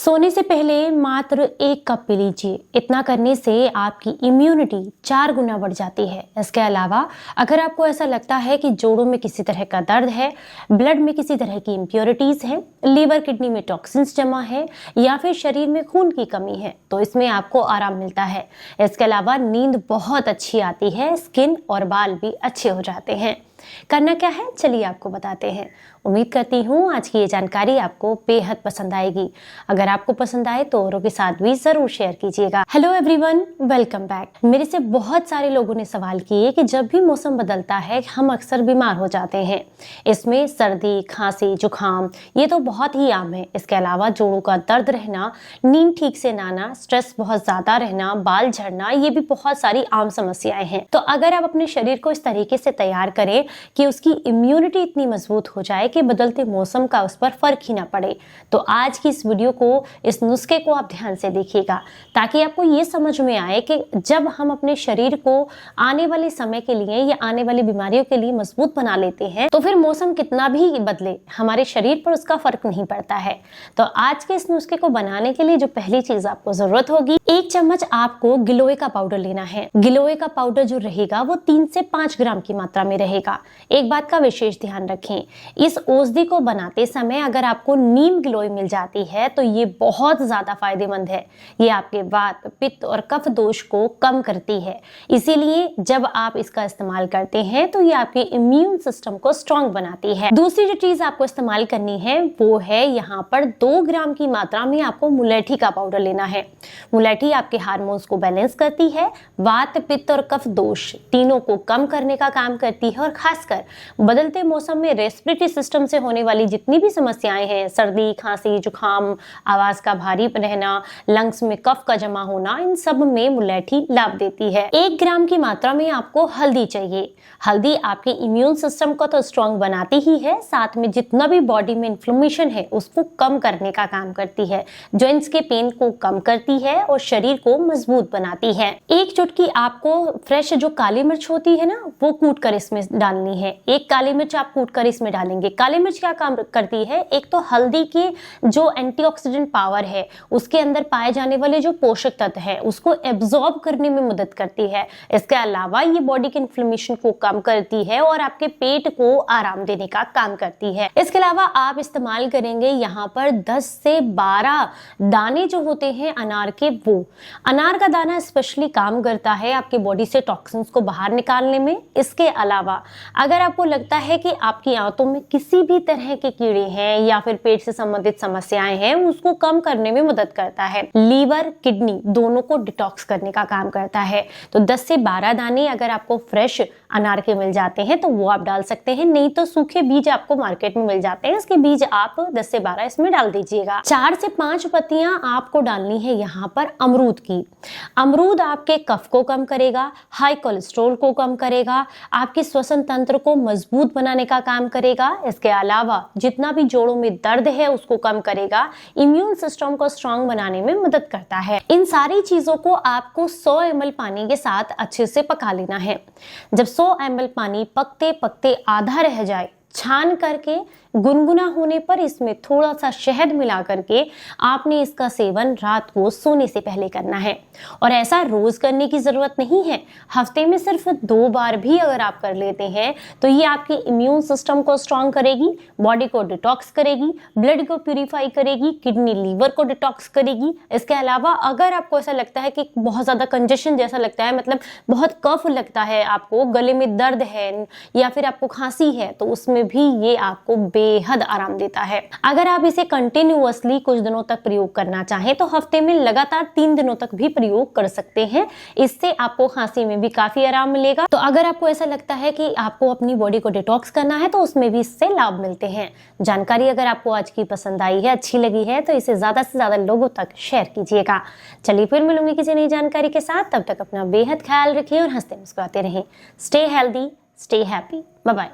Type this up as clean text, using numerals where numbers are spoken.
सोने से पहले मात्र 1 कप पी लीजिए। इतना करने से आपकी इम्यूनिटी 4 गुना बढ़ जाती है। इसके अलावा अगर आपको ऐसा लगता है कि जोड़ों में किसी तरह का दर्द है, ब्लड में किसी तरह की इम्प्योरिटीज है, लीवर किडनी में टॉक्सिन्स जमा है या फिर शरीर में खून की कमी है, तो इसमें आपको आराम मिलता है। इसके अलावा नींद बहुत अच्छी आती है, स्किन और बाल भी अच्छे हो जाते हैं। करना क्या है, चलिए आपको बताते हैं। उम्मीद करती हूँ आज की ये जानकारी आपको बेहद पसंद आएगी। अगर आपको पसंद आए तो औरों के साथ भी जरूर शेयर कीजिएगा। Hello everyone, welcome back. मेरे से बहुत सारे लोगों ने सवाल किए कि जब भी मौसम बदलता है हम अक्सर बीमार हो जाते हैं। इसमें सर्दी, खांसी, जुकाम ये तो बहुत ही आम है। इसके अलावा जोड़ों का दर्द रहना, नींद ठीक से ना आना, स्ट्रेस बहुत ज्यादा रहना, बाल झड़ना, ये भी बहुत सारी आम समस्याएं हैं। तो अगर आप अपने शरीर को इस तरीके से तैयार करें कि उसकी इम्यूनिटी इतनी मजबूत हो जाए कि बदलते मौसम का उस पर फर्क ही ना पड़े, तो आज की इस वीडियो को, इस नुस्खे को आप ध्यान से देखिएगा, ताकि आपको ये समझ में आए कि जब हम अपने शरीर को आने वाले समय के लिए या आने वाली बीमारियों के लिए मजबूत बना लेते हैं तो फिर मौसम कितना भी बदले हमारे शरीर पर उसका फर्क नहीं पड़ता है। तो आज के इस नुस्खे को बनाने के लिए जो पहली चीज आपको जरूरत होगी, 1 चम्मच आपको गिलोय का पाउडर लेना है। गिलोय का पाउडर जो रहेगा वो 3 से 5 ग्राम की मात्रा में रहेगा। एक बात का विशेष ध्यान रखें, इस औषधि को बनाते समय अगर आपको नीम गिलोय मिल जाती है तो ये बहुत ज्यादा फायदेमंद है। ये आपके वात, पित्त और कफ दोष को कम करती है। इसीलिए जब आप इसका इस्तेमाल करते हैं तो ये आपके इम्यून सिस्टम को स्ट्रॉन्ग बनाती है। दूसरी जो चीज आपको इस्तेमाल करनी है वो है, यहाँ पर 2 ग्राम की मात्रा में आपको मुलेठी का पाउडर लेना है। मुलेठी आपके हार्मोन्स को बैलेंस करती है, वात, पित्त और कफ दोष तीनों को कम करने का काम करती है और खासकर बदलते मौसम में रेस्पिरेटरी सिस्टम से होने वाली जितनी भी समस्याएं हैं, सर्दी, खांसी, जुकाम, आवाज का भारी रहना, लंग्स में कफ का जमा होना, इन सब में मुलेठी लाभ देती है। 1 ग्राम की मात्रा में आपको हल्दी चाहिए। हल्दी आपके इम्यून सिस्टम को तो स्ट्रॉन्ग बनाती ही है, साथ में जितना भी बॉडी में इन्फ्लेमेशन है उसको कम करने का काम करती है, जॉइंट्स के पेन को कम करती है और शरीर को मजबूत बनाती है। 1 चुटकी आपको फ्रेश जो काली मिर्च होती है ना, वो कूट कर इसमें डालनी है। 1 काली मिर्च आप कूट कर इसमें डालेंगे। काली मिर्च क्या काम करती है, एक तो हल्दी की जो एंटीऑक्सीडेंट पावर है, उसके अंदर पाए जाने वाले जो पोषक तत्व है उसको एब्जॉर्ब करने में मदद करती है। इसके अलावा ये बॉडी के इन्फ्लेमेशन को कम करती है और आपके पेट को आराम देने का काम करती है। इसके अलावा आप इस्तेमाल करेंगे यहाँ पर 10 से 12 दाने जो होते हैं अनार के, वो अनार का दाना स्पेशली काम करता है आपके बॉडी से टॉक्सिन्स को बाहर निकालने में। इसके अलावा अगर आपको लगता है कि आपकी आंतों में किसी भी तरह के कीड़े हैं या फिर पेट से संबंधित समस्याएं हैं, उसको कम करने में मदद करता है। लीवर, किडनी दोनों को डिटॉक्स करने का काम करता है। तो 10 से 12 दाने अगर आपको फ्रेश अनार के मिल जाते हैं तो वो आप डाल सकते हैं, नहीं तो सूखे बीज आपको मार्केट में मिल जाते हैं, इसके बीज आप 10 से 12 इसमें डाल दीजिएगा। 4 से 5 पत्तियां आपको डालनी है यहाँ पर अमरूद की। अमरूद आपके कफ को कम करेगा, हाई कोलेस्ट्रॉल को कम करेगा, आपके श्वसन तंत्र को मजबूत बनाने का काम करेगा। इसके अलावा जितना भी जोड़ों में दर्द है उसको कम करेगा, इम्यून सिस्टम को स्ट्रॉन्ग बनाने में मदद करता है। इन सारी चीजों को आपको 100 ml पानी के साथ अच्छे से पका लेना है। जब 100 ml पानी पकते पकते आधा रह जाए, छान करके गुनगुना होने पर इसमें थोड़ा सा शहद मिला करके आपने इसका सेवन रात को सोने से पहले करना है। और ऐसा रोज करने की जरूरत नहीं है, हफ्ते में सिर्फ 2 बार भी अगर आप कर लेते हैं तो ये आपके इम्यून सिस्टम को स्ट्रॉन्ग करेगी, बॉडी को डिटॉक्स करेगी, ब्लड को प्यूरिफाई करेगी, किडनी, लीवर को डिटॉक्स करेगी। इसके अलावा अगर आपको ऐसा लगता है कि बहुत ज्यादा कंजेशन जैसा लगता है, मतलब बहुत कफ लगता है, आपको गले में दर्द है या फिर आपको खांसी है, तो उसमें भी ये आपको बेहद आराम देता है। अगर आप इसे कंटिन्यूअसली कुछ दिनों तक प्रयोग करना चाहें तो हफ्ते में लगातार 3 दिनों तक भी प्रयोग कर सकते हैं। इससे आपको खांसी में भी काफी आराम मिलेगा। तो अगर आपको ऐसा लगता है कि आपको अपनी बॉडी को डिटॉक्स करना है तो उसमें भी इससे लाभ मिलते हैं। जानकारी अगर आपको आज की पसंद आई है, अच्छी लगी है, तो इसे ज्यादा से ज्यादा लोगों तक शेयर कीजिएगा। चलिए फिर मिलूंगी किसी नई जानकारी के साथ। तब तक अपना बेहद ख्याल रखिए और हंसते मुस्कुराते रहें। Stay healthy, stay happy. Bye bye.